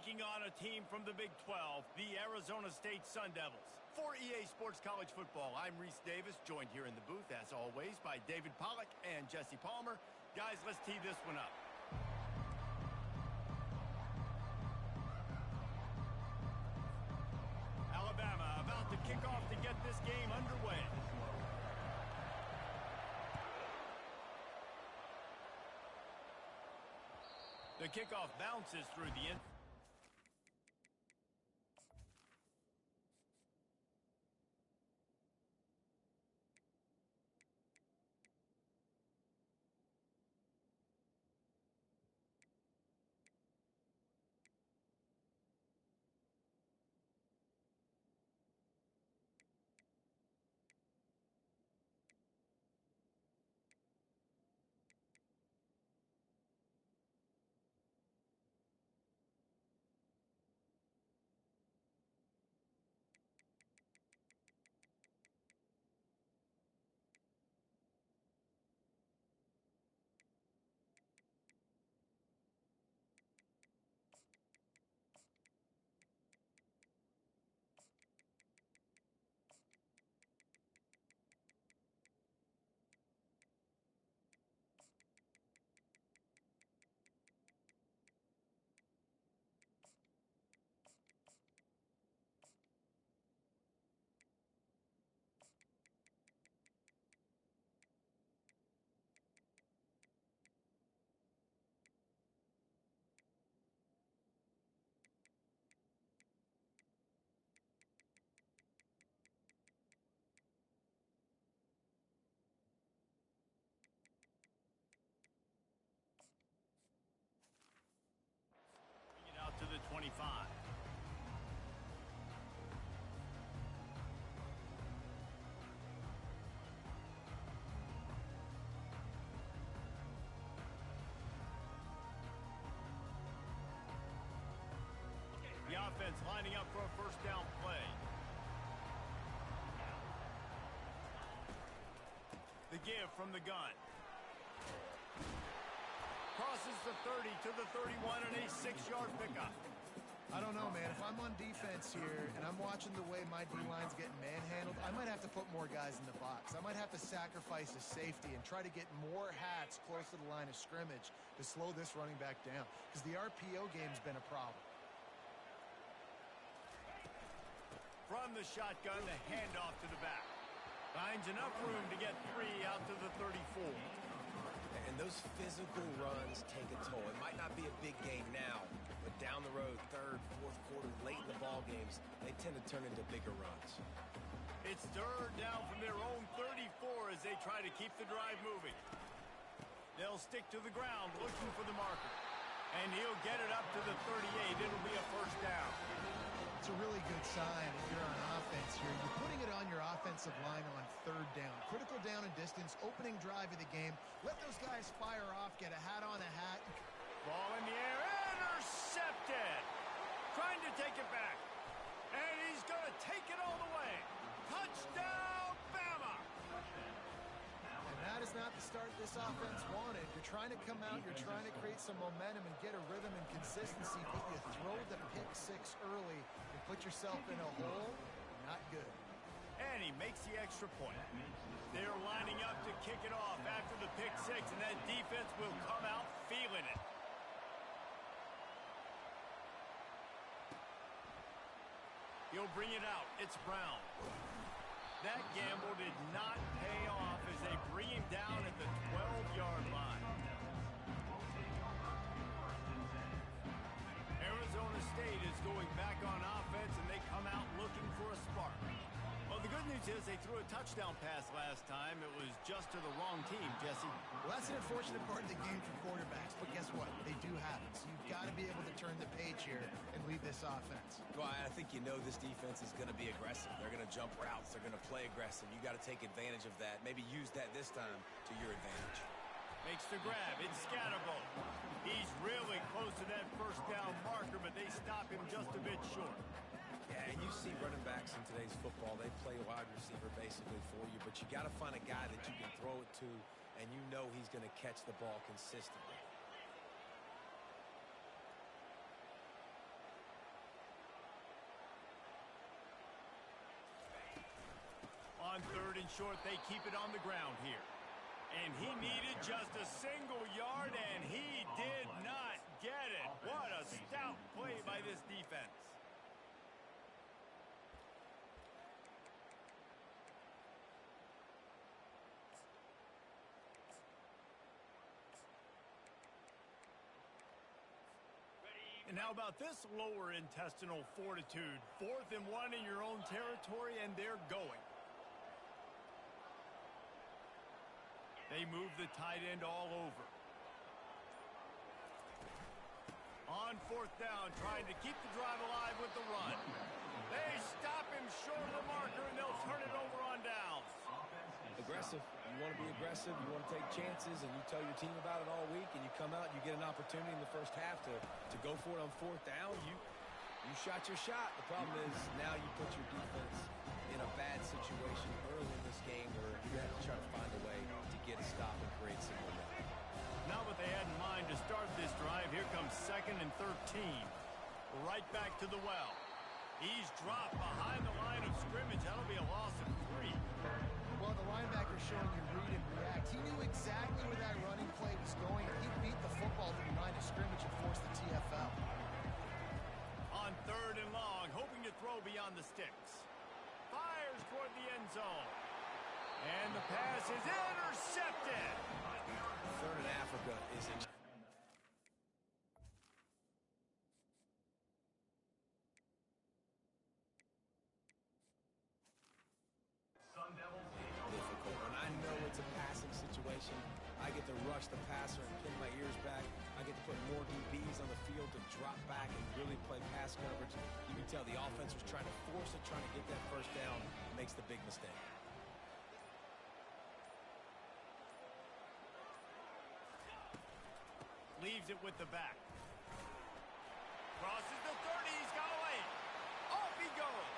taking on a team from the Big 12, the Arizona State Sun Devils. For EA Sports College Football, I'm Reese Davis, joined here in the booth, as always, by David Pollack and Jesse Palmer. Guys, let's tee this one up. Alabama about to kick off to get this game underway. The kickoff bounces through the end. Out to the 25. The offense lining up for a first down play. The give from the gun. Crosses the 30 to the 31 and a 6-yard pickup. I don't know, man. If I'm on defense here and I'm watching the way my D-line's getting manhandled, I might have to put more guys in the box. I might have to sacrifice a safety and try to get more hats close to the line of scrimmage to slow this running back down, because the RPO game's been a problem. From the shotgun, the handoff to the back. Finds enough room to get 3 out to the 34. And those physical runs take a toll. It might not be a big game now, but down the road, third, fourth quarter, late in the ball games, they tend to turn into bigger runs. It's third down from their own 34 as they try to keep the drive moving. They'll stick to the ground looking for the marker. And he'll get it up to the 38. It'll be a first down. It's a really good sign if you're on offense here. You're putting it on your offensive line on third down. Critical down and distance, opening drive of the game. Let those guys fire off, get a hat on a hat. Ball in the air, intercepted. Trying to take it back. And he's going to take it all the way. Touchdown, Bama! And that is not the start this offense wanted. You're trying to come out, you're trying to create some momentum and get a rhythm and consistency, but you throw the pick 6 early and put yourself in a hole. Not good. And he makes the extra point. They're lining up to kick it off after the pick 6, and that defense will come out feeling it. He'll bring it out. It's Brown. That gamble did not pay off as they bring him down at the 12-yard line. Arizona State is going back on offense, and they come out looking for a spark. Well, the good news is they threw a touchdown pass last time. It was just to the wrong team, Jesse. Well, that's an unfortunate part of the game for quarterbacks, but guess what? They do have it. So you've got to be able to turn the page here and lead this offense. Well, I think you know this defense is going to be aggressive. They're going to jump routes. They're going to play aggressive. You got to take advantage of that. Maybe use that this time to your advantage. Makes the grab. It's Scatterbo. He's really close to that first down marker, but they stop him just a bit short. Yeah, and you see running backs in today's football, they play wide receiver basically for you, but you got to find a guy that you can throw it to, and you know he's going to catch the ball consistently. short they keep it on the ground here. And he needed just a single yard, and he did not get it. What a stout play by this defense. And how about this lower intestinal fortitude? 4th and 1 in your own territory, and they're going. They move the tight end all over. On 4th down, trying to keep the drive alive with the run. They stop him short of the marker, and they'll turn it over on downs. Aggressive. You want to be aggressive. You want to take chances, and you tell your team about it all week, and you come out and you get an opportunity in the first half to go for it on 4th down. You shot your shot. The problem is now you put your defense in a bad situation early in this game where you have to try to find a way to get a stop and create some momentum. Not what they had in mind to start this drive. Here comes 2nd and 13. Right back to the well. He's dropped behind the line of scrimmage. That'll be a loss of 3. Well, the linebacker's showing you read and react. He knew exactly where that running play was going, and he beat the football to the line of scrimmage and forced the TFL. On 3rd and long, hoping to throw beyond the sticks. Fires toward the end zone. And the pass is intercepted. 3rd and Africa is in. Difficult. When I know it's a passing situation, I get to rush the passer and pin my ears back. I get to put more DBs on the field to drop back and really play pass coverage. You can tell the offense was trying to force it, trying to get that first down, makes the big mistake. Leaves it with the back. Crosses the 30. He's got a lane. Off he goes.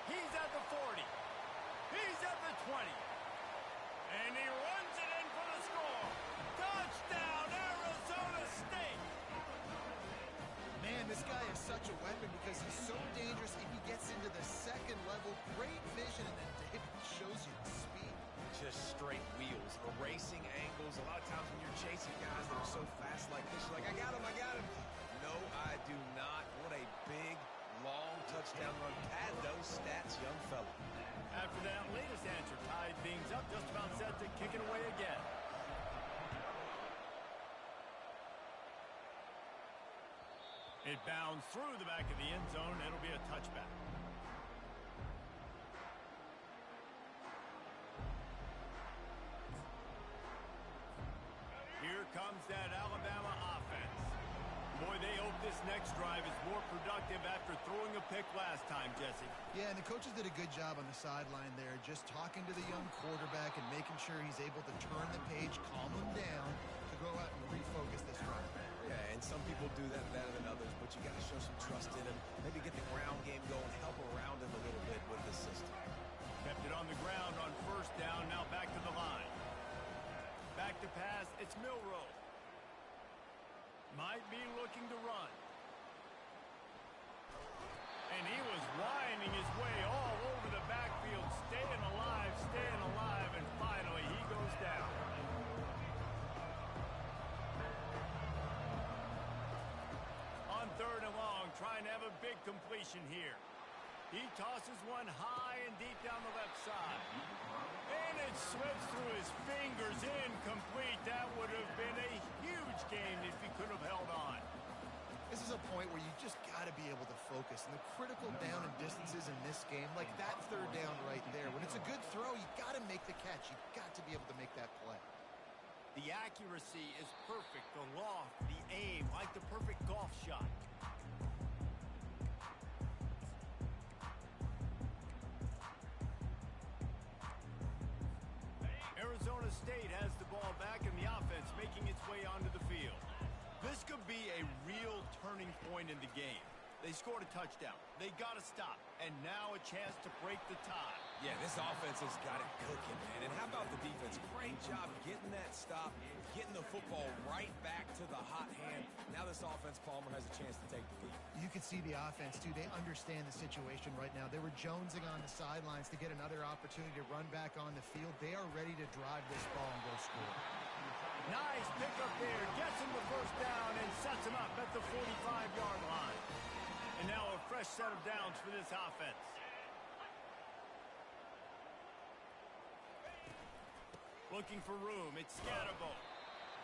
He's at the 40. He's at the 20. And he runs it in for the score. Touchdown, Arizona State. Man, this guy is such a weapon because he's so dangerous if he gets into the 2nd level. Great vision, and then David shows you the speed. Just straight wheels, erasing angles. A lot of times when you're chasing guys that are so fast like this, you're like, I got him. No, I do not. What a big, long touchdown run. Pad those stats, young fella. After that latest answer tied things up, just about set to kick it away again. It bounds through the back of the end zone. It'll be a touchback. Here comes that Alabama offense. Boy, they hope this next drive is more productive after throwing a pick last time, Jesse. Yeah, and the coaches did a good job on the sideline there, just talking to the young quarterback and making sure he's able to turn the page, calm him down, to go out and refocus this drive. Yeah, and some people do that better than others, but you got to show some trust in him. Maybe get the ground game going, help around him a little bit with this system. Kept it on the ground on 1st down, now back to the line. Back to pass, it's Milroe. Might be looking to run. And he was winding his way all over the backfield, staying alive, and finally he goes down. On 3rd and long, trying to have a big completion here. He tosses one high and deep down the left side. And it slips through his fingers, incomplete. That would have been a huge game if he could have held on. This is a point where you just got to be able to focus. And the critical down and distances in this game, like that 3rd down right there, when it's a good throw, you got to make the catch. You got to be able to make that play. The accuracy is perfect. The loft, the aim, like the perfect golf shot. Arizona State has the ball back and the offense making its way onto the field. This could be a real turning point in the game. They scored a touchdown. They got to stop. And now a chance to break the tie. Yeah, this offense has got it cooking, man. And how about the defense? Great job getting that stop, getting the football right back to the hot hand. Now this offense, Palmer, has a chance to take the lead. You can see the offense, too. They understand the situation right now. They were jonesing on the sidelines to get another opportunity to run back on the field. They are ready to drive this ball and go score. Nice pickup there. Gets him the first down and sets him up at the 45-yard line. And now a fresh set of downs for this offense. Looking for room. It's Scatterbo.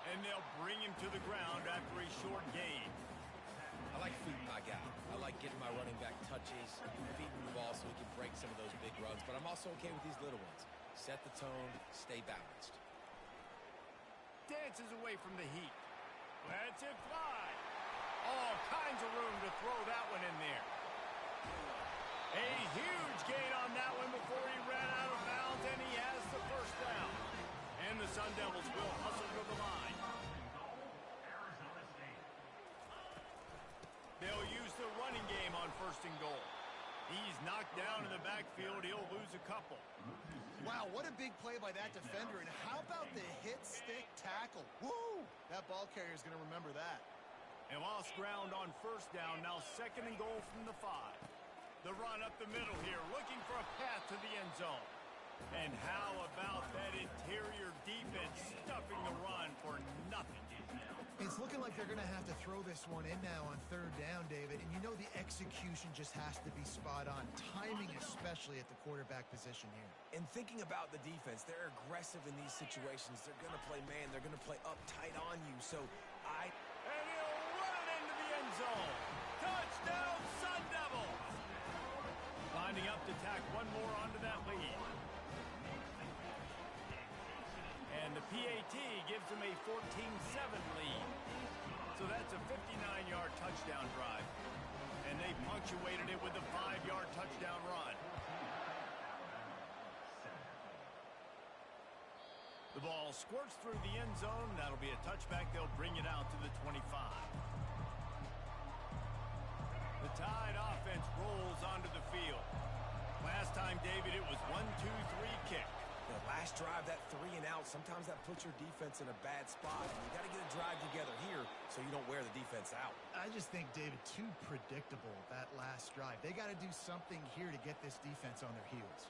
And they'll bring him to the ground after a short gain. I like feeding my guy. I like getting my running back touches, feeding the ball so he can break some of those big runs. But I'm also okay with these little ones. Set the tone, stay balanced. Dances away from the heat. Lets it fly. All kinds of room to throw that one in there. A huge gain on that one before he ran out of bounds, and he has the first down. And the Sun Devils will hustle to the line. They'll use the running game on first and goal. He's knocked down in the backfield. He'll lose a couple. Wow, what a big play by that defender. And how about the hit stick tackle? Woo! That ball carrier is going to remember that. And lost ground on first down. Now second and goal from the 5. The run up the middle here, looking for a path to the end zone. And how about that interior defense stuffing the run for nothing? It's looking like they're going to have to throw this one in now on third down, David. And you know the execution just has to be spot on. Timing especially at the quarterback position here. And thinking about the defense, they're aggressive in these situations. They're going to play man. They're going to play up tight on you. So And he'll run it into the end zone. Touchdown, Sun Devils! Lining up to tack one more onto that lead. And the PAT gives them a 14-7 lead. So that's a 59-yard touchdown drive. And they punctuated it with a 5-yard touchdown run. The ball squirts through the end zone. That'll be a touchback. They'll bring it out to the 25. The Tide offense rolls onto the field. Last time, David, it was 1-2-3 kick. the last drive, that 3 and out, sometimes that puts your defense in a bad spot. You got to get a drive together here so you don't wear the defense out. I just think, David, too predictable, that last drive. They got to do something here to get this defense on their heels.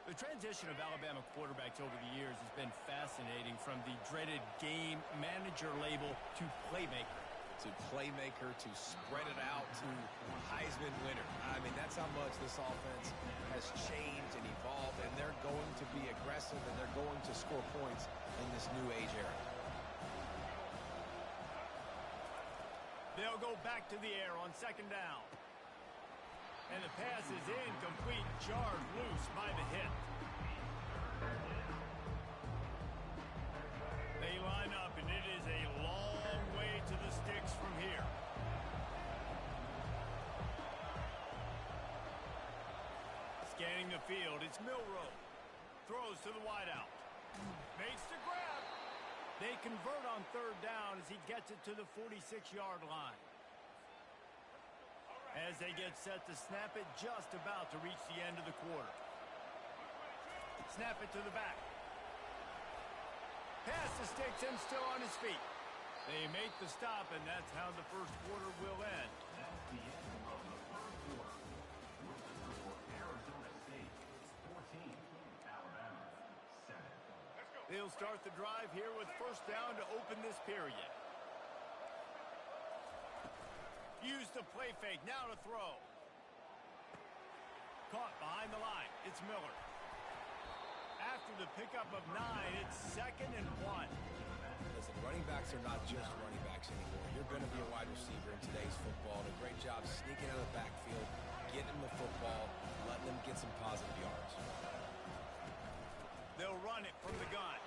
The transition of Alabama quarterbacks over the years has been fascinating, from the dreaded game manager label to playmaker. To playmaker, to spread it out, to Heisman winner. I mean, that's how much this offense has changed and evolved, and they're going to be aggressive, and they're going to score points in this new age era. They'll go back to the air on second down. And the pass is incomplete, jarred loose by the hit. They line up, and it is a long way to the sticks from here. Scanning the field, it's Milroe. Throws to the wideout. Makes the grab. They convert on third down as he gets it to the 46-yard line. As they get set to snap it, just about to reach the end of the quarter. Snap it to the back. Pass the sticks and still on his feet. They make the stop, and that's how the first quarter will end. That's the end of the first quarter. Your score for Arizona State, 14, Alabama, 7. They'll start the drive here with first down to open this period. Use the play fake, now to throw. Caught behind the line, it's Miller. After the pickup of 9, it's 2nd and 1. Listen, running backs are not just running backs anymore. You're going to be a wide receiver in today's football. A great job sneaking out of the backfield, getting them the football, letting them get some positive yards. They'll run it from the gun.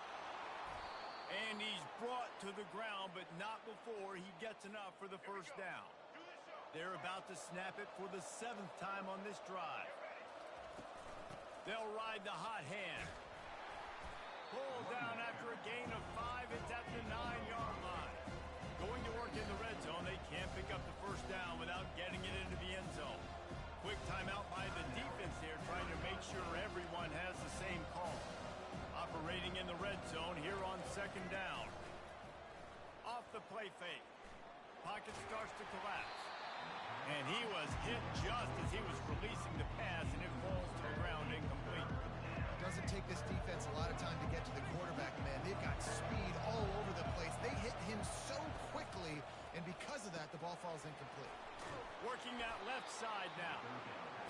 And he's brought to the ground, but not before he gets enough for the first down. They're about to snap it for the 7th time on this drive. They'll ride the hot hand. Pulled down after a gain of 5. It's at the 9-yard line. Going to work in the red zone. They can't pick up the first down without getting it into the end zone. Quick timeout by the defense here, trying to make sure everyone has the same call. Operating in the red zone here on second down. the play fake. Pocket starts to collapse. And he was hit just as he was releasing the pass, and it falls to the ground incomplete. Doesn't take this defense a lot of time to get to the quarterback, man. They've got speed all over the place. They hit him so quickly, and because of that, the ball falls incomplete. Working that left side now.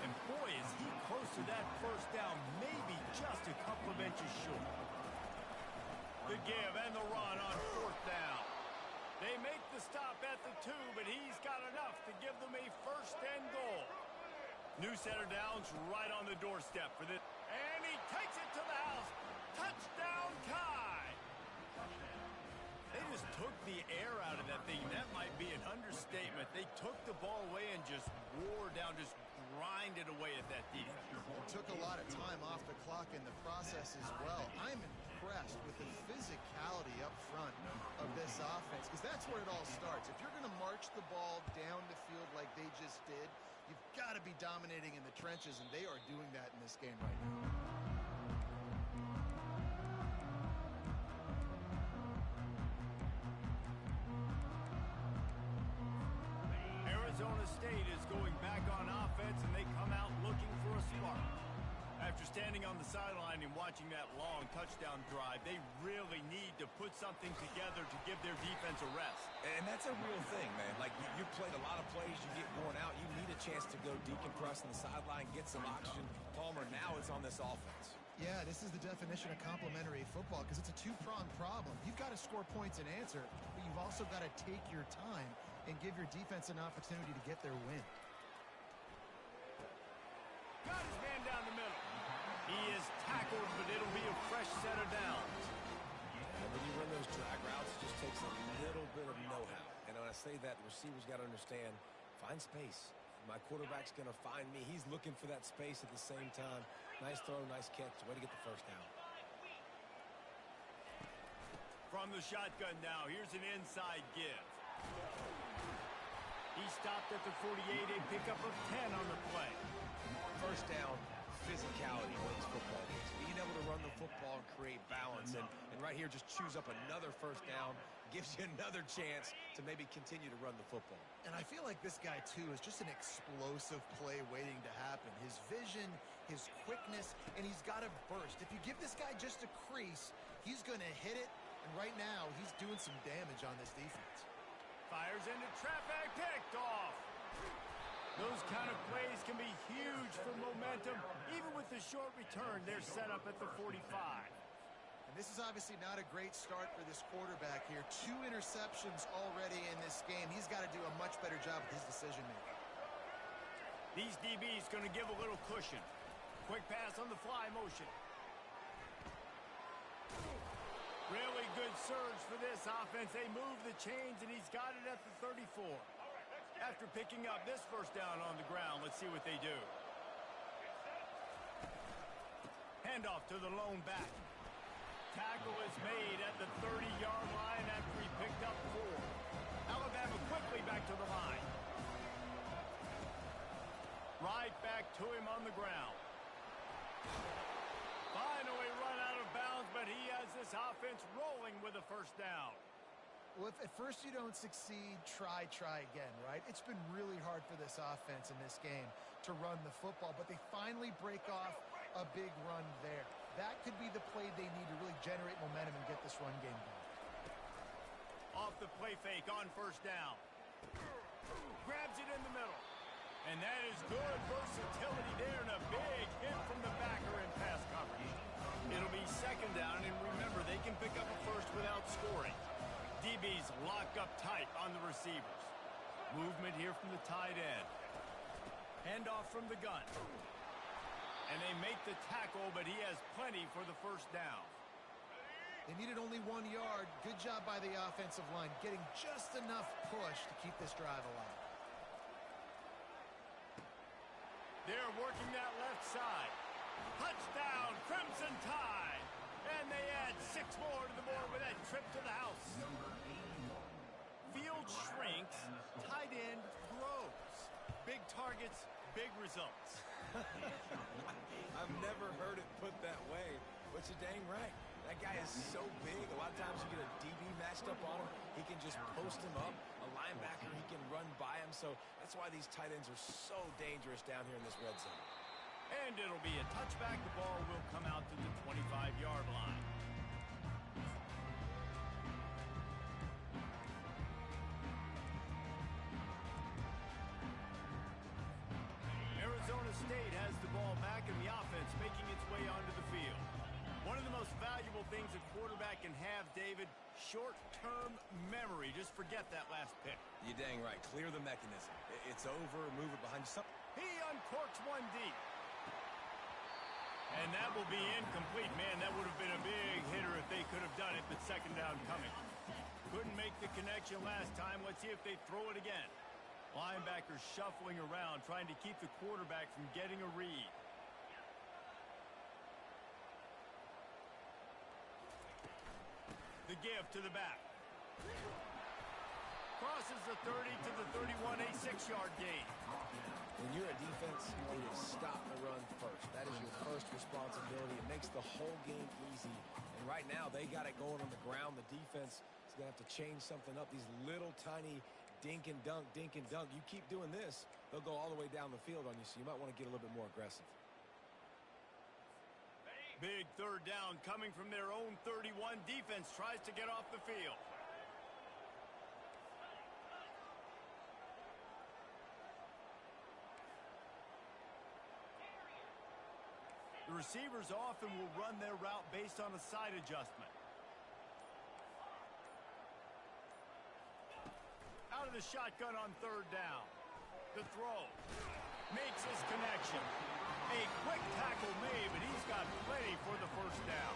And boy, is he close to that first down, maybe just a couple of inches short. The give and the run on fourth down. They make the stop at the 2, but he's got enough to give them a first and goal. New center downs right on the doorstep for this. And he takes it to the house. Touchdown, Kai. They just took the air out of that thing. That might be an understatement. They took the ball away and just wore down, just grinded away at that defense. Took a lot of time off the clock in the process as well. I'm impressed with the physicality up front of this offense, because that's where it all starts. If you're going to march the ball down the field like they just did, you've got to be dominating in the trenches, and they are doing that in this game right now. Arizona State is going back on offense, and they come out looking for a spark. After standing on the sideline and watching that long touchdown drive, they really need to put something together to give their defense a rest. And that's a real thing, man. Like, you played a lot of plays, you get worn out, you need a chance to go decompress on the sideline, get some oxygen. Palmer, now it's on this offense. Yeah, this is the definition of complementary football, because it's a two-pronged problem. You've got to score points and answer, but you've also got to take your time and give your defense an opportunity to get their win. Got his man down the middle. He is tackled, but it'll be a fresh set of downs. And when you run those drag routes, it just takes a little bit of know-how. And when I say that, the receiver's got to understand, find space. My quarterback's going to find me. He's looking for that space at the same time. Nice throw, nice catch. Way to get the first down. From the shotgun now, here's an inside give. He stopped at the 48, a pickup of 10 on the play. First down, physicality wins football games. Being able to run the football and create balance. And right here, just choose up another first down. Gives you another chance to maybe continue to run the football. And I feel like this guy, too, is just an explosive play waiting to happen. His vision, his quickness, and he's got a burst. If you give this guy just a crease, he's going to hit it. And right now, he's doing some damage on this defense. Fires into traffic, picked off. Those kind of plays can be huge for momentum. Even with the short return, they're set up at the 45. And this is obviously not a great start for this quarterback here. 2 interceptions already in this game. He's got to do a much better job with his decision-making. These DBs going to give a little cushion. Quick pass on the fly motion. Really good surge for this offense. They move the chains, and he's got it at the 34. After picking up this first down on the ground, let's see what they do. Handoff to the lone back. Tackle is made at the 30-yard line after he picked up 4. Alabama quickly back to the line. Right back to him on the ground. Finally run out of bounds, but he has this offense rolling with a first down. Well, if at first you don't succeed, try again, right? It's been really hard for this offense in this game to run the football, but they finally break off a big run there. That could be the play they need to really generate momentum and get this run game going. Off the play fake on first down. Grabs it in the middle. And that is good versatility there, and a big hit from the backer in pass coverage. It'll be second down, and remember, they can pick up a first without scoring. DBs lock up tight on the receivers. Movement here from the tight end. Handoff from the gun. And they make the tackle, but he has plenty for the first down. They needed only 1 yard. Good job by the offensive line, getting just enough push to keep this drive alive. They're working that left side. Touchdown, Crimson Tide. And they add 6 more to the board with that trip to the house. Field shrinks, tight end grows. Big targets, big results. I've never heard it put that way, but you're dang right. That guy is so big. A lot of times you get a DB matched up on him. He can just post him up. A linebacker, he can run by him. So that's why these tight ends are so dangerous down here in this red zone. And it'll be a touchback. The ball will come out to the 25-yard line. Arizona State has the ball back and the offense making its way onto the field. One of the most valuable things a quarterback can have, David, short-term memory. Just forget that last pick. You're dang right. Clear the mechanism. It's over. Move it behind you. He uncorks one deep. And that will be incomplete. Man, that would have been a big hitter if they could have done it, but second down coming. Couldn't make the connection last time. Let's see if they throw it again. Linebackers shuffling around, trying to keep the quarterback from getting a read. The give to the back. Crosses the 30 to the 31, a 6-yard gain. When you're a defense, you need to stop the run first. That is your first responsibility. It makes the whole game easy. And right now, they got it going on the ground. The defense is going to have to change something up. These little tiny dink and dunk, dink and dunk. You keep doing this, they'll go all the way down the field on you, so you might want to get a little bit more aggressive. Big third down coming from their own 31. Defense tries to get off the field. The receivers often will run their route based on a side adjustment. Out of the shotgun on third down. The throw. Makes his connection. A quick tackle made, but he's got plenty for the first down.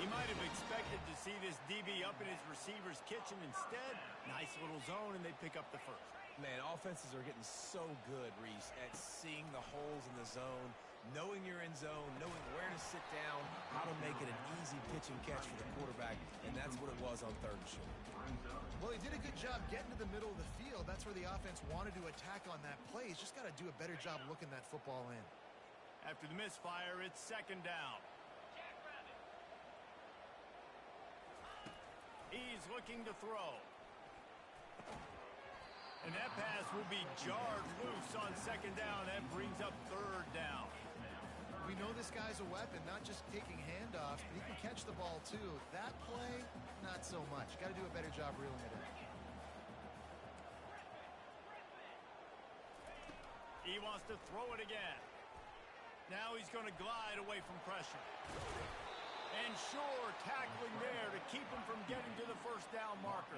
He might have expected to see this DB up in his receiver's kitchen. Instead, nice little zone, and they pick up the first. Man, offenses are getting so good, Reese, at seeing the holes in the zone, knowing you're in zone, knowing where to sit down, how to make it an easy pitch and catch for the quarterback, and that's what it was on third and short. Well, he did a good job getting to the middle of the field. That's where the offense wanted to attack on that play. He's just got to do a better job looking that football in. After the misfire, it's second down. He's looking to throw. And that pass will be jarred loose on second down. That brings up third down. We know this guy's a weapon, not just taking handoffs, but he can catch the ball too. That play, not so much. Got to do a better job reeling it in. He wants to throw it again. Now he's going to glide away from pressure. And Shore tackling there to keep him from getting to the first down marker.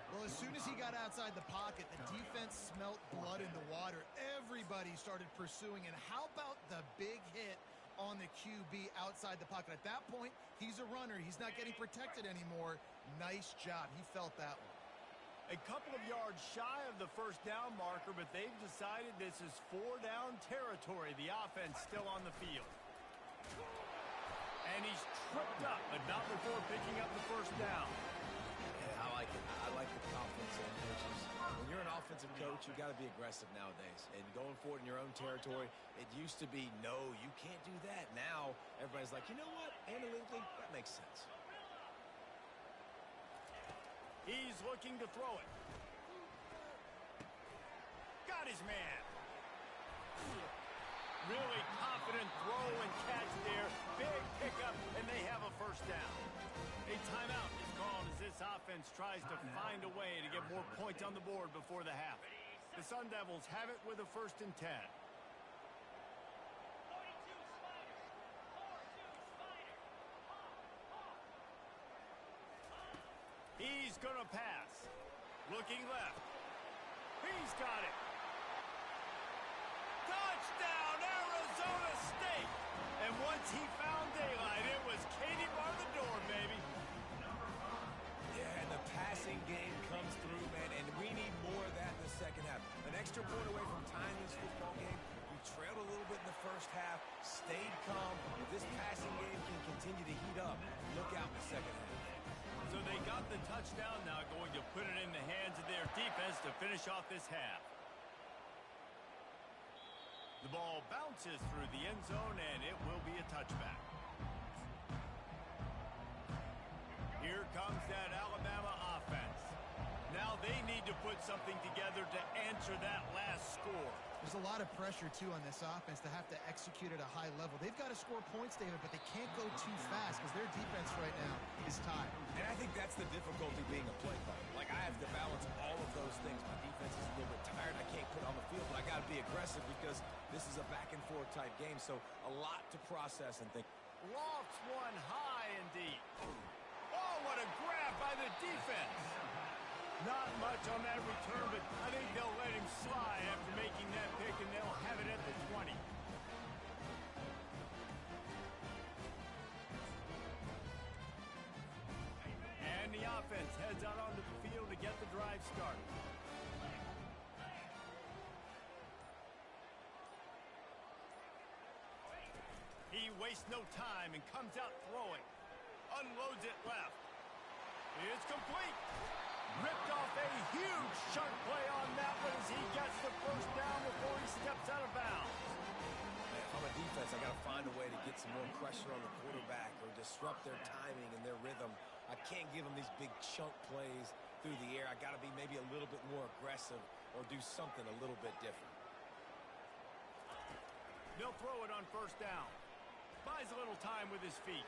Well, as soon as he got outside the pocket, the defense smelt blood in the water. Everybody started pursuing. And how about the big hit on the QB outside the pocket? At that point, he's a runner. He's not getting protected anymore. Nice job. He felt that one. A couple of yards shy of the first down marker, but they've decided this is 4-down territory. The offense still on the field. And he's tripped up, but not before picking up the first down. Yeah, I like it. I like the confidence in coaches. When you're an offensive coach, you got to be aggressive nowadays. And going forward in your own territory, it used to be, no, you can't do that. Now, everybody's like, you know what? Analytically, that makes sense. He's looking to throw it. Got his man. Really confident throw and catch there. Big pickup, and they have a first down. A timeout is called as this offense tries to find a way to get more points on the board before the half. The Sun Devils have it with a 1st and 10. He's going to pass. Looking left. He's got it. Touchdown, Arizona State. And once he found daylight, it was Katie bar the door, baby. Yeah, and the passing game comes through, man, and we need more of that in the second half. An extra point away from tying this football game. You trailed a little bit in the first half, stayed calm. If this passing game can continue to heat up, look out in the second half. So they got the touchdown, now going to put it in the hands of their defense to finish off this half. The ball bounces through the end zone, and it will be a touchback. Here comes that Alabama offense. they need to put something together to answer that last score. There's a lot of pressure, too, on this offense to have to execute at a high level. They've got to score points, David, but they can't go too fast because their defense right now is tied. And I think that's the difficulty being a play caller. Like, I have to balance all of those things. My defense is a little bit tired. I can't put on the field, but I got to be aggressive because this is a back-and-forth type game, so a lot to process and think. Lofts one high and deep. Oh, what a grab by the defense. Not much on that return, but I think they'll let him slide after making that pick, and they'll have it at the 20. And the offense heads out onto the field to get the drive started. He wastes no time and comes out throwing. Unloads it left. It's complete. Ripped off a huge chunk play on that one as he gets the first down before he steps out of bounds. Man, if I'm a defense, I got to find a way to get some more pressure on the quarterback or disrupt their timing and their rhythm. I can't give them these big chunk plays through the air. I got to be maybe a little bit more aggressive or do something a little bit different. They'll throw it on first down. Buys a little time with his feet.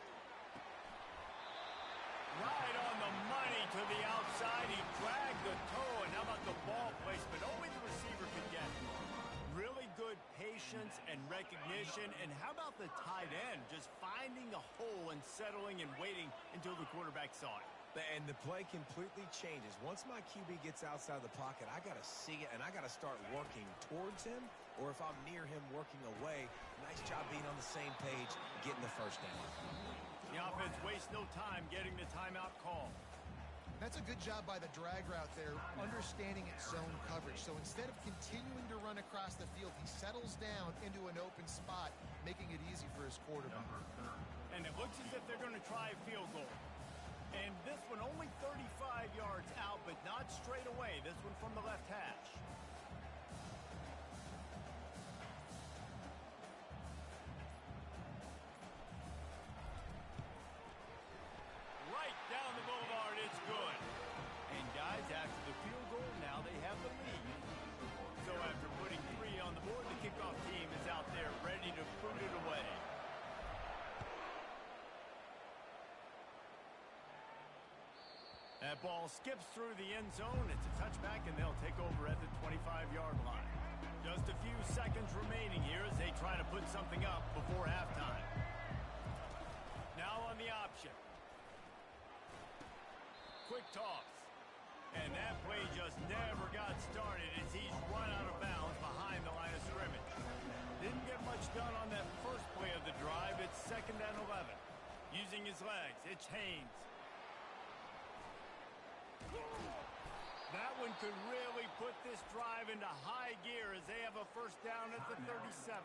Right on the money to the outside. He dragged the toe, and how about the ball placement? Only the receiver could get. Really good patience and recognition. And how about the tight end? Just finding a hole and settling and waiting until the quarterback saw it. And the play completely changes. Once my QB gets outside the pocket, I got to see it, and I got to start working towards him, or if I'm near him, working away. Nice job being on the same page, getting the first down. The offense wastes no time getting the timeout call. That's a good job by the drag route there, understanding its zone coverage. So instead of continuing to run across the field, he settles down into an open spot, making it easy for his quarterback. And it looks as if they're going to try a field goal. And this one only 35 yards out, but not straight away. This one from the left hash. Right down the boulevard, it's good. And guys, after the field goal, now they have the lead. So after putting 3 on the board, the kickoff team is out there ready to put it away. That ball skips through the end zone. It's a touchback, and they'll take over at the 25-yard line. Just a few seconds remaining here as they try to put something up before halftime. Now on the option. Quick toss. And that play just never got started as he's run out of bounds behind the line of scrimmage. Didn't get much done on that first play of the drive. It's 2nd and 11. Using his legs, it's Haynes. That one could really put this drive into high gear as they have a first down at the 37.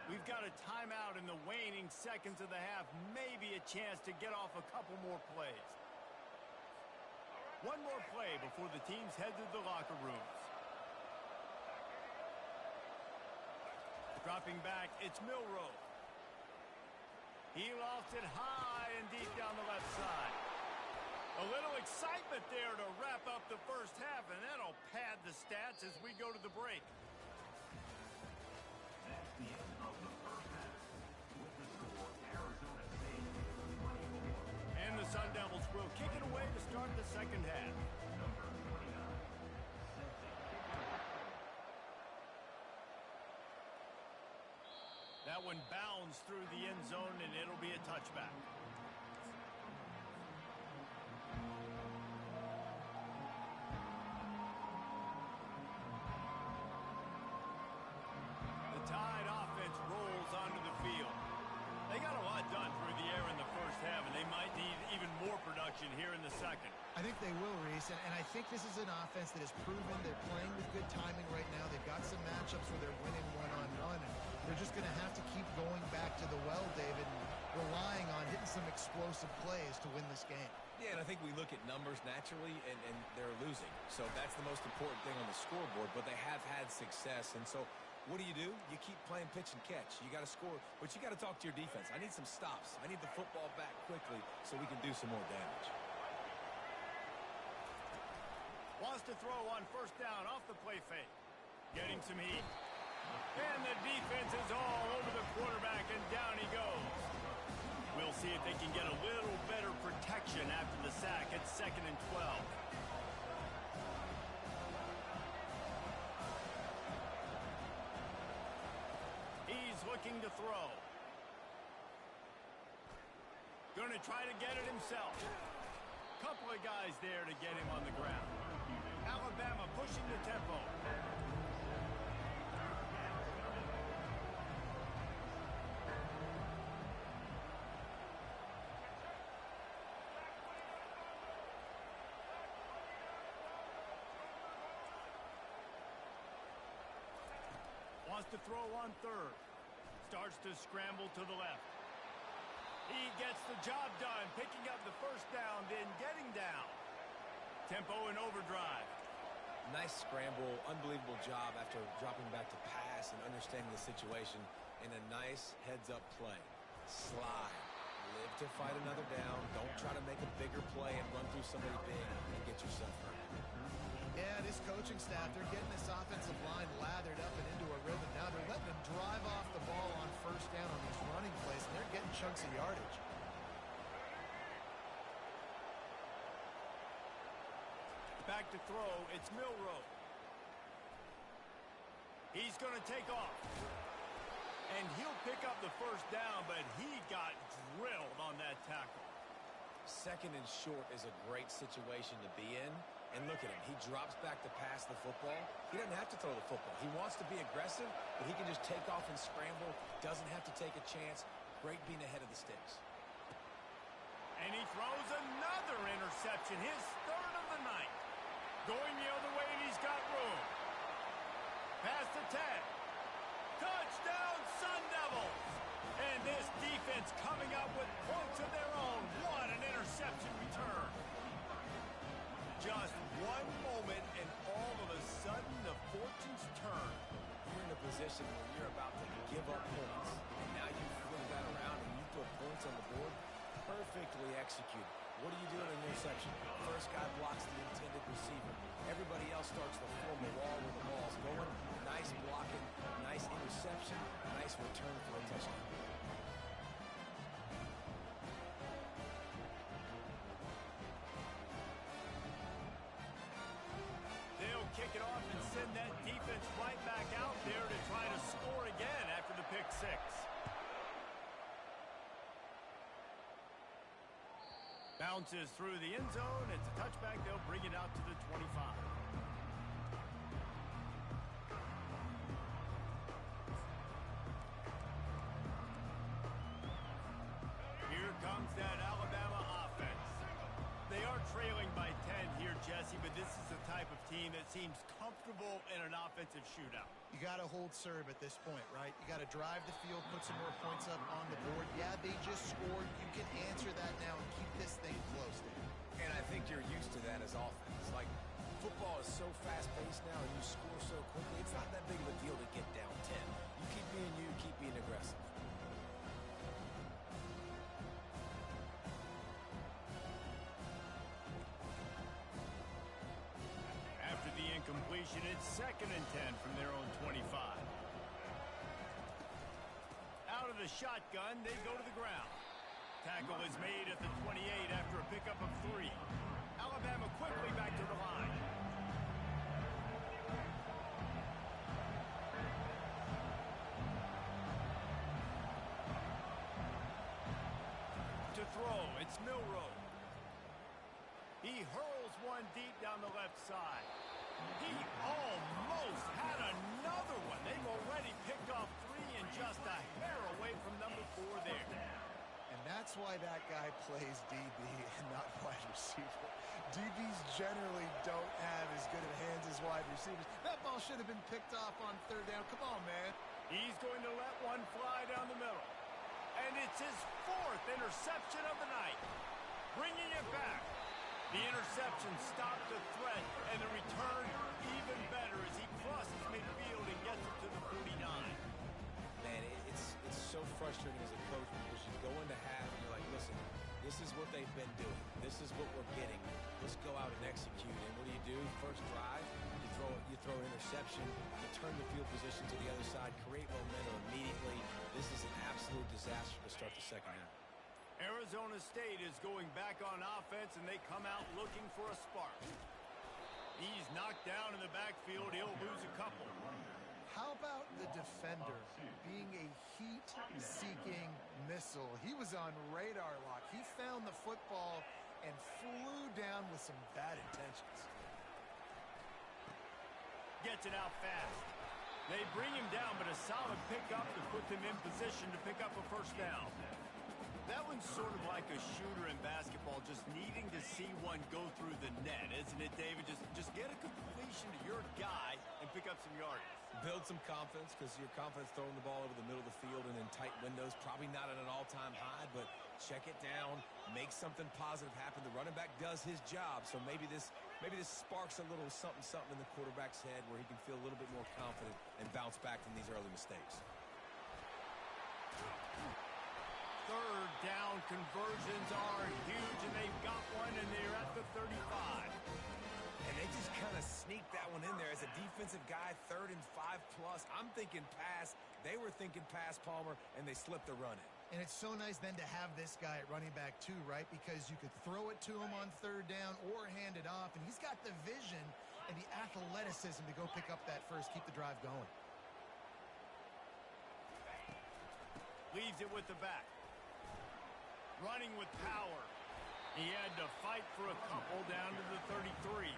We've got a timeout in the waning seconds of the half. Maybe a chance to get off a couple more plays. One more play before the teams head to the locker rooms. Dropping back, it's Milroe. He lofts it high and deep down the left side. A little excitement there to wrap up the first half, and that'll pad the stats as we go to the break. That's the end of the first half. With the score, Arizona State 24. And the Sun Devils will kick it away to start the second half. Number 29, That one bounds through the end zone, and it'll be a touchback. The Tide offense rolls onto the field. They got a lot done through the air in the first half, and they might need even more production here in the second. I think they will, Reese, and I think this is an offense that has proven they're playing with good timing right now. They've got some matchups where they're winning one-on-one, and they're just going to have to keep going back to the well, David, and relying on hitting some explosive plays to win this game. Yeah, and I think we look at numbers naturally, and they're losing. So that's the most important thing on the scoreboard, but they have had success. And so what do? You keep playing pitch and catch. You got to score, but you got to talk to your defense. I need some stops. I need the football back quickly so we can do some more damage. Wants to to throw on first down off the play fake. Getting some heat. And the defense is all over the quarterback, and down he goes. We'll see if they can get a little better protection after the sack. It's 2nd and 12. He's looking to throw. Going to try to get it himself. Couple of guys there to get him on the ground. Alabama pushing the tempo. Wants to throw on third. Starts to scramble to the left. He gets the job done, picking up the first down, then getting down. Tempo and overdrive. Nice scramble, unbelievable job after dropping back to pass and understanding the situation, and a nice heads-up play. Slide. Live to fight another down. Don't try to make a bigger play and run through somebody big and get yourself hurt. Yeah, this coaching staff, they're getting this offensive line lathered up and into a rhythm. Now they're letting them drive off the ball on first down on these running plays, and they're getting chunks of yardage. Back to throw, it's Milroe. He's going to take off. And he'll pick up the first down, but he got drilled on that tackle. 2nd and short is a great situation to be in. And look at him. He drops back to pass the football. He doesn't have to throw the football. He wants to be aggressive, but he can just take off and scramble. Doesn't have to take a chance. Great being ahead of the sticks. And he throws another interception, his 3rd of the night. Going the other way, and he's got room. Past the 10. Touchdown, Sun Devils! And this defense coming up with points of their own. What an interception return. Just one moment, and all of a sudden, the fortunes turn. You're in a position where you're about to give up points. And now you flip that around and you throw points on the board. Perfectly executed. What do you do in an interception? First guy blocks the intended receiver. Everybody else starts to form a wall where the ball's going. Nice blocking, nice interception, nice return for a touchdown. They'll kick it off and send that defense right back out there to try to score again after the pick six. Bounces through the end zone. It's a touchback. They'll bring it out to the 25. Here comes that Alabama offense. They are trailing by 10 here, Jesse, but this is the type of team that seems comfortable in an offensive shootout. You got to hold serve at this point, right? You got to drive the field, put some more points up on the board. Yeah, they just scored. You can answer that now and keep this thing close there. And I think you're used to that as offense. Like, football is so fast-paced now and you score so quickly, it's not that big of a deal to get down 10. You keep being you, keep being aggressive. After the incompletion, it's 2nd and 10 from their own 25. Out of the shotgun, they go to the ground. Tackle is made at the 28 after a pickup of 3. Alabama quickly back to the line. To throw, it's Milroe. He hurls one deep down the left side. He almost had another one. They've already picked off 3 and just a hair away from number 4 there. And that's why that guy plays DB and not wide receiver. DBs generally don't have as good of hands as wide receivers. That ball should have been picked off on 3rd down. Come on, man. He's going to let one fly down the middle. And it's his 4th interception of the night. Bringing it back. The interception stopped the threat, and the return even better as he crosses midfield and gets it to the 49. Man, it's so frustrating as a coach because you go into half and you're like, listen, this is what they've been doing. This is what we're getting. Let's go out and execute. And what do? First drive. throw an interception, to turn the field position to the other side, create momentum immediately. This is an absolute disaster to start the second half. Arizona State is going back on offense, and they come out looking for a spark. He's knocked down in the backfield. He'll lose a couple. How about the defender being a heat-seeking missile? He was on radar lock. He found the football and flew down with some bad intentions. Gets it out fast. They bring him down, but a solid pickup to put them in position to pick up a first down. That one's sort of like a shooter in basketball, just needing to see one go through the net, isn't it, David? Just get a completion to your guy and pick up some yardage. Build some confidence, because your confidence throwing the ball over the middle of the field and in tight windows, probably not at an all-time high, but check it down, make something positive happen. The running back does his job, so maybe this sparks a little something in the quarterback's head where he can feel a little bit more confident and bounce back from these early mistakes. Third down conversions are huge, and they've got one, and they're at the 35. And they just kind of sneaked that one in there as a defensive guy, 3rd and 5+. I'm thinking pass. They were thinking pass, Palmer, and they slipped the run in. And it's so nice then to have this guy at running back too, right? Because you could throw it to him on 3rd down or hand it off, and he's got the vision and the athleticism to go pick up that first, keep the drive going. Leaves it with the back. Running with power. He had to fight for a couple down to the 33.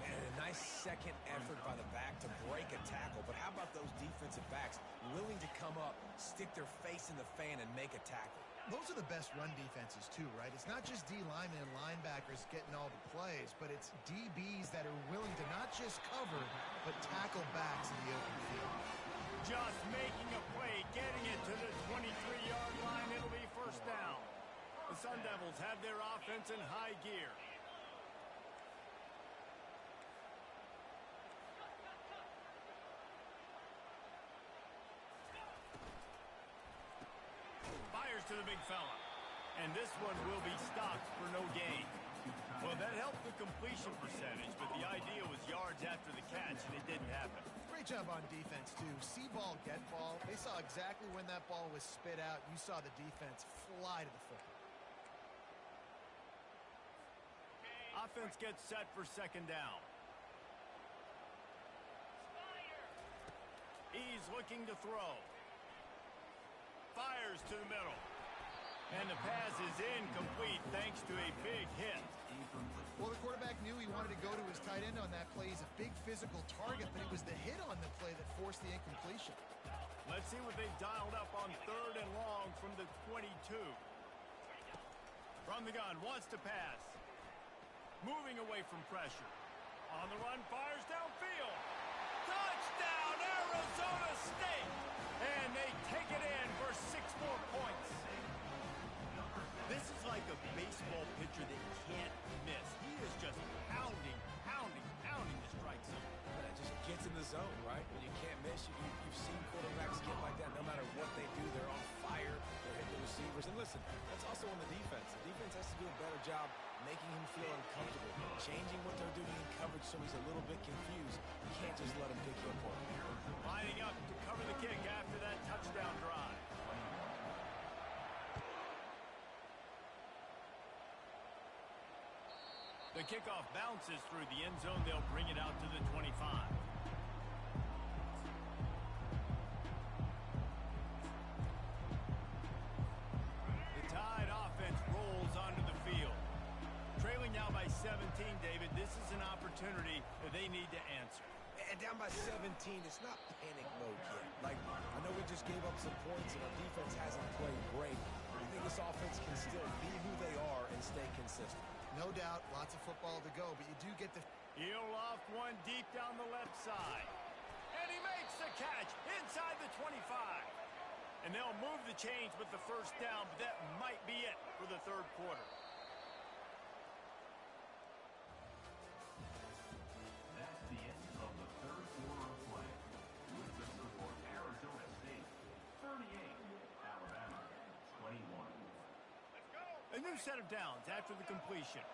And a nice second effort by the back to break a tackle. But how about those defensive backs willing to come up, stick their face in the fan, and make a tackle? Those are the best run defenses too, right? It's not just D linemen and linebackers getting all the plays, but it's DBs that are willing to not just cover, but tackle backs in the open field. Just making a play, getting it to the 23-yard line. It'll be first down. The Sun Devils have their offense in high gear. Fires to the big fella. And this one will be stopped for no gain. Well, that helped the completion percentage, but the idea was yards after the catch, and it didn't happen. Great job on defense, too. See ball, get ball. They saw exactly when that ball was spit out. You saw the defense fly to the football. Offense gets set for second down. He's looking to throw. Fires to the middle. And the pass is incomplete thanks to a big hit. Well, the quarterback knew he wanted to go to his tight end on that play. He's a big physical target, but it was the hit on the play that forced the incompletion. Let's see what they've dialed up on 3rd and long from the 22. From the gun, wants to pass. Moving away from pressure. On the run, fires downfield. Touchdown, Arizona State! And they take it in for 6 more points. This is like a baseball pitcher that can't miss. He is just pounding the strike zone. And it just gets in the zone, right? When you can't miss, you've seen quarterbacks get like that. No matter what they do, they're on fire. They're hitting the receivers. And listen, that's also on the defense. The defense has to do a better job making him feel uncomfortable, changing what they're doing in coverage so he's a little bit confused. You can't just let him pick you apart. Lining up to cover the kick after that touchdown drive. The kickoff bounces through the end zone. They'll bring it out to the 25. The Tide offense rolls onto the field. Trailing now by 17, David. This is an opportunity that they need to answer. And down by 17, it's not panic mode yet. Like, I know we just gave up some points and our defense hasn't played great. I think this offense can still be who they are and stay consistent. No doubt, lots of football to go, but you do get the... He'll loft one deep down the left side. And he makes the catch inside the 25. And they'll move the chains with the first down, but that might be it for the 3rd quarter. That's the end of the 3rd quarter of play. With the score, Arizona State 38, Alabama 21. A new set of downs after the completion.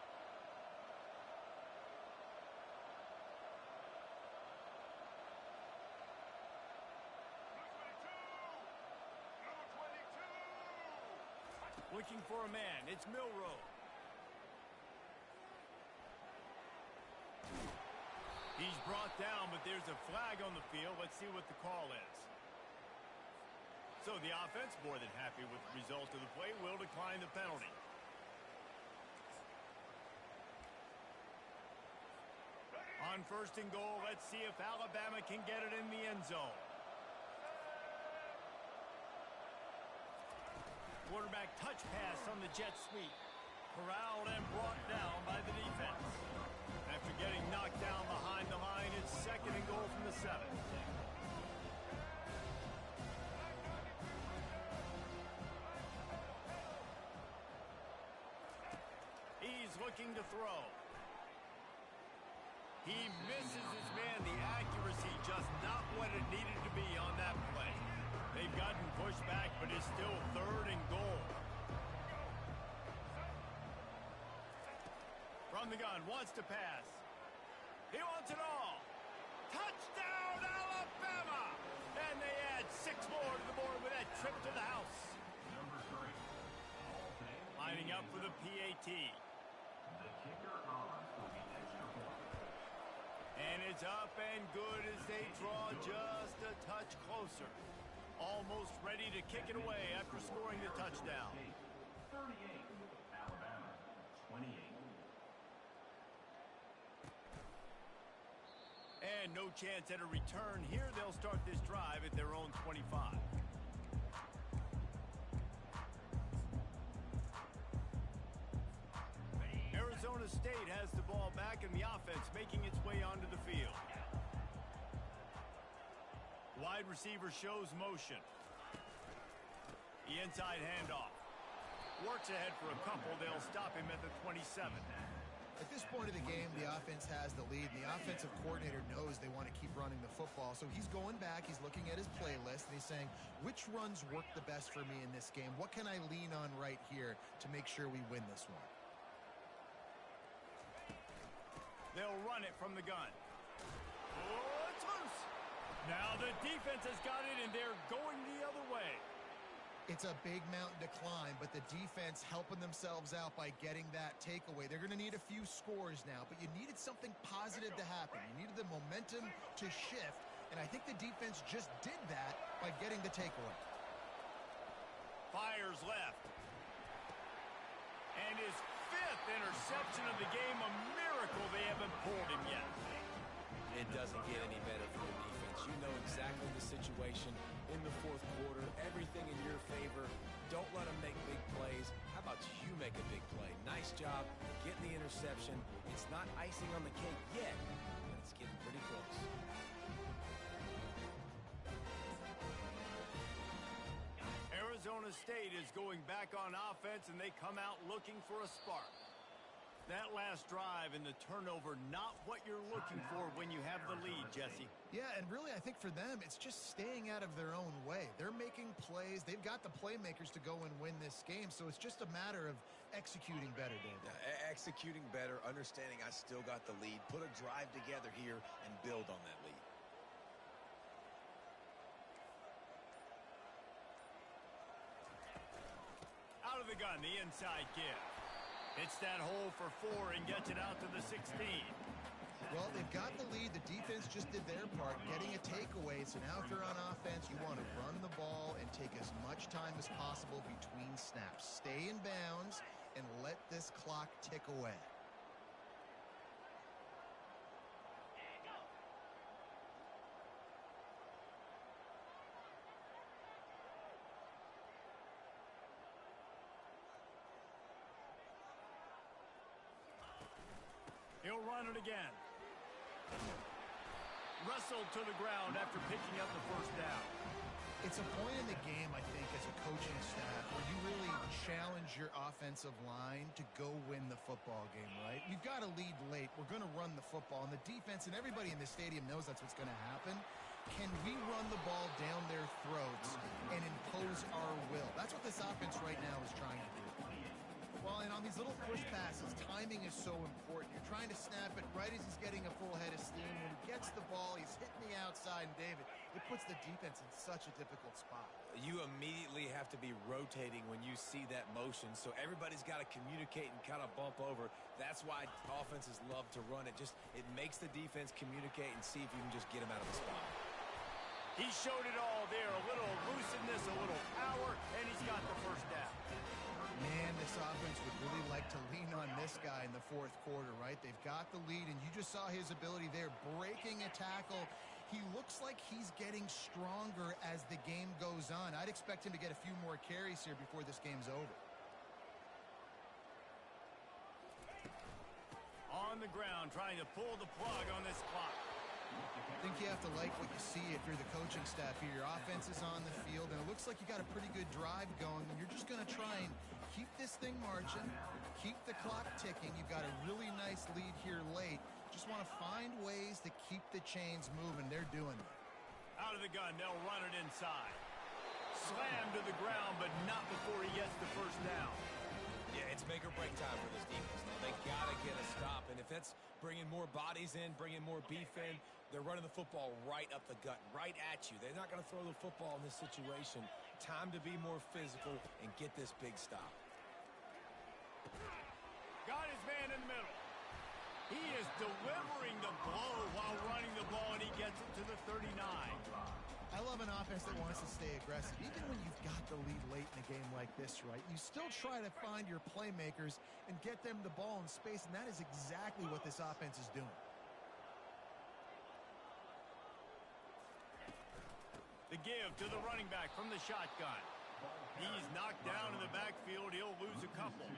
Looking for a man. It's Milroe. He's brought down, but there's a flag on the field. Let's see what the call is. So the offense, more than happy with the result of the play, will decline the penalty. On 1st and goal, let's see if Alabama can get it in the end zone. Quarterback touch pass on the jet sweep. Corralled and brought down by the defense. After getting knocked down behind the line, it's 2nd and goal from the 7. He's looking to throw. He misses his man. The accuracy just not what it needed to be on that play. They've gotten pushed back, but it's still 3rd and goal. From the gun, wants to pass. He wants it all. Touchdown, Alabama! And they add 6 more to the board with that trip to the house. Number 3. Lining up for the PAT. The kicker on for the extra point. And it's up and good as they draw just a touch closer. Almost ready to kick it away after scoring the touchdown. 38. Alabama 28. And no chance at a return here. They'll start this drive at their own 25. Arizona State has the ball back and the offense making its way onto the field. Wide receiver shows motion. The inside handoff. Works ahead for a couple. They'll stop him at the 27. At this point of the game, the offense has the lead, and the offensive coordinator knows they want to keep running the football. So he's going back, he's looking at his playlist, and he's saying, which runs work the best for me in this game? What can I lean on right here to make sure we win this one? They'll run it from the gun. Oh, it's loose. Now the defense has got it, and they're going the other way. It's a big mountain to climb, but the defense helping themselves out by getting that takeaway. They're going to need a few scores now, but you needed something positive to happen. You needed the momentum to shift, and I think the defense just did that by getting the takeaway. Fires left. And his 5th interception of the game, a miracle they haven't pulled him yet. It doesn't get any better for the defense. You know exactly the situation in the 4th quarter. Everything in your favor. Don't let them make big plays. How about you make a big play? Nice job getting the interception. It's not icing on the cake yet, but it's getting pretty close. Arizona State is going back on offense, and they come out looking for a spark. That last drive and the turnover, not what you're looking for when you have the lead, Jesse. Yeah, and really, I think for them, it's just staying out of their own way. They're making plays. They've got the playmakers to go and win this game, so it's just a matter of executing better, David. Executing better, understanding I still got the lead. Put a drive together here and build on that lead. Out of the gun, the inside give. Hits that hole for 4 and gets it out to the 16. Well, they've got the lead. The defense just did their part, getting a takeaway. So now if you're on offense, you want to run the ball and take as much time as possible between snaps. Stay in bounds and let this clock tick away. He'll run it again. Wrestled to the ground after picking up the 1st down. It's a point in the game, I think, as a coaching staff, where you really challenge your offensive line to go win the football game, right? We've got to lead late. We're going to run the football, and the defense and everybody in the stadium knows that's what's going to happen. Can we run the ball down their throats and impose our will? That's what this offense right now is trying to do. Well, and on these little push passes, timing is so important. You're trying to snap it right as he's getting a full head of steam. When he gets the ball, he's hitting the outside, and David, it puts the defense in such a difficult spot. You immediately have to be rotating when you see that motion, so everybody's got to communicate and kind of bump over. That's why offenses love to run it. It makes the defense communicate and see if you can just get them out of the spot. He showed it all there, a little elusiveness, a little power, and he's got the first down. Man, this offense would really like to lean on this guy in the fourth quarter, right? They've got the lead, and you just saw his ability there, breaking a tackle. He looks like he's getting stronger as the game goes on. I'd expect him to get a few more carries here before this game's over. On the ground, trying to pull the plug on this clock. I think you have to like what you see if you're the coaching staff here. Your offense is on the field, and it looks like you got a pretty good drive going, and you're just going to try and keep this thing marching, keep the clock ticking. You've got a really nice lead here late. Just want to find ways to keep the chains moving. They're doing it. Out of the gun, they'll run it inside. Slam to the ground, but not before he gets the first down. Yeah, it's make or break time for this defense. They got to get a stop, and if that's bringing more bodies in, bringing more beef in, they're running the football right up the gut, right at you. They're not going to throw the football in this situation. Time to be more physical and get this big stop. Got his man in the middle. He is delivering the blow while running the ball, and he gets it to the 39. I love an offense that wants to stay aggressive. Even when you've got the lead late in a game like this, right, you still try to find your playmakers and get them the ball in space, and that is exactly what this offense is doing. The give to the running back from the shotgun. He's knocked down in the backfield. He'll lose a couple.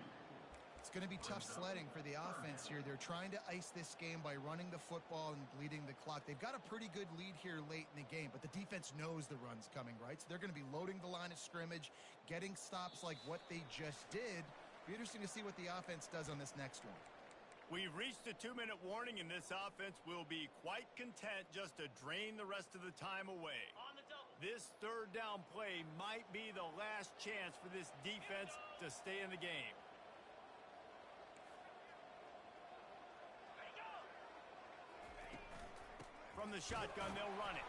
It's going to be tough sledding for the offense here. They're trying to ice this game by running the football and bleeding the clock. They've got a pretty good lead here late in the game, but the defense knows the run's coming, right? So they're going to be loading the line of scrimmage, getting stops like what they just did. Be interesting to see what the offense does on this next one. We've reached the 2-minute warning, and this offense will be quite content just to drain the rest of the time away. This third down play might be the last chance for this defense to stay in the game. From the shotgun, they'll run it.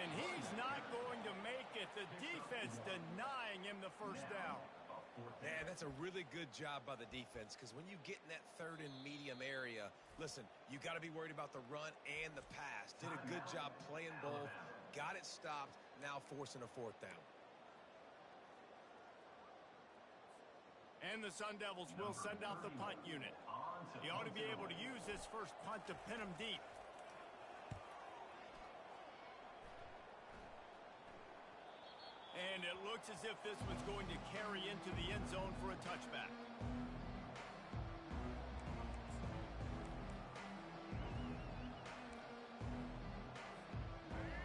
And he's not going to make it. The defense denying him the first down. Man, that's a really good job by the defense, because when you get in that third and medium area, listen, you got to be worried about the run and the pass. Did a good job playing both, got it stopped, now forcing a fourth down. And the Sun Devils will send out the punt unit. He ought to be able to use this first punt to pin him deep. And it looks as if this one's going to carry into the end zone for a touchback.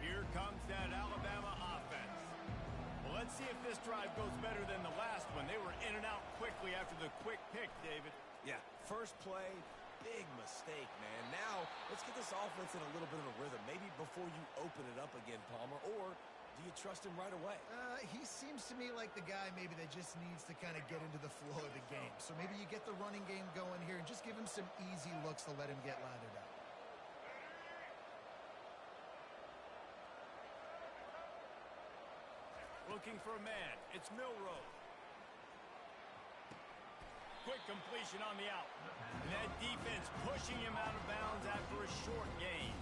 Here comes that Alabama offense. Well, let's see if this drive goes better than the last one. They were in and out quickly after the quick pick, David. Yeah, first play, big mistake, man. Now, let's get this offense in a little bit of a rhythm. Maybe before you open it up again, Palmer, or do you trust him right away? He seems to me like the guy maybe that just needs to kind of get into the flow of the game. So maybe you get the running game going here and just give him some easy looks to let him get lathered up. Looking for a man. It's Milroe. Quick completion on the out. And that defense pushing him out of bounds after a short gain.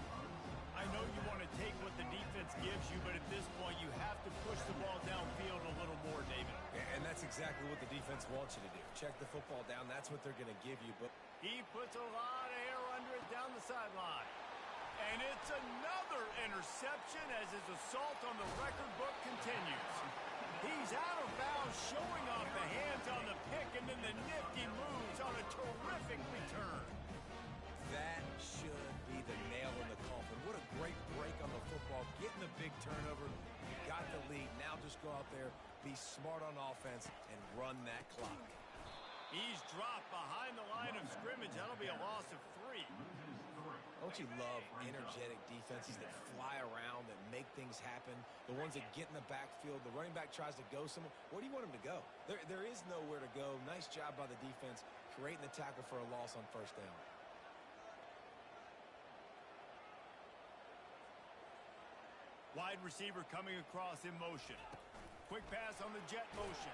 I know you want to take what the defense gives you, but at this point you have to push the ball downfield a little more, David. Yeah, and that's exactly what the defense wants you to do. Check the football down. That's what they're going to give you. But he puts a lot of air under it down the sideline. And it's another interception as his assault on the record book continues. He's out of bounds, showing off the hands on the pick, and then the nifty moves on a terrific return. That should be the nail in the coffin. What a great break on the football. Getting the big turnover. You got the lead. Now just go out there, be smart on offense, and run that clock. He's dropped behind the line of scrimmage. That'll be a loss of 3. Don't you love energetic defenses that fly around, that make things happen? The ones that get in the backfield. The running back tries to go somewhere. Where do you want him to go? There is nowhere to go. Nice job by the defense creating the tackle for a loss on first down. Wide receiver coming across in motion. Quick pass on the jet motion.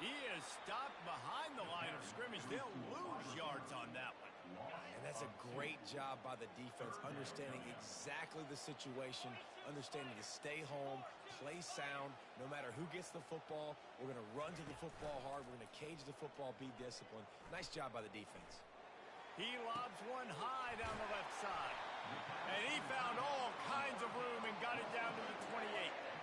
He is stopped behind the line of scrimmage. They'll lose yards on that one. And that's a great job by the defense, understanding exactly the situation, understanding to stay home, play sound. No matter who gets the football, we're going to run to the football hard. We're going to cage the football, be disciplined. Nice job by the defense. He lobs one high down the left side. And he found all kinds of room and got it down to the 28.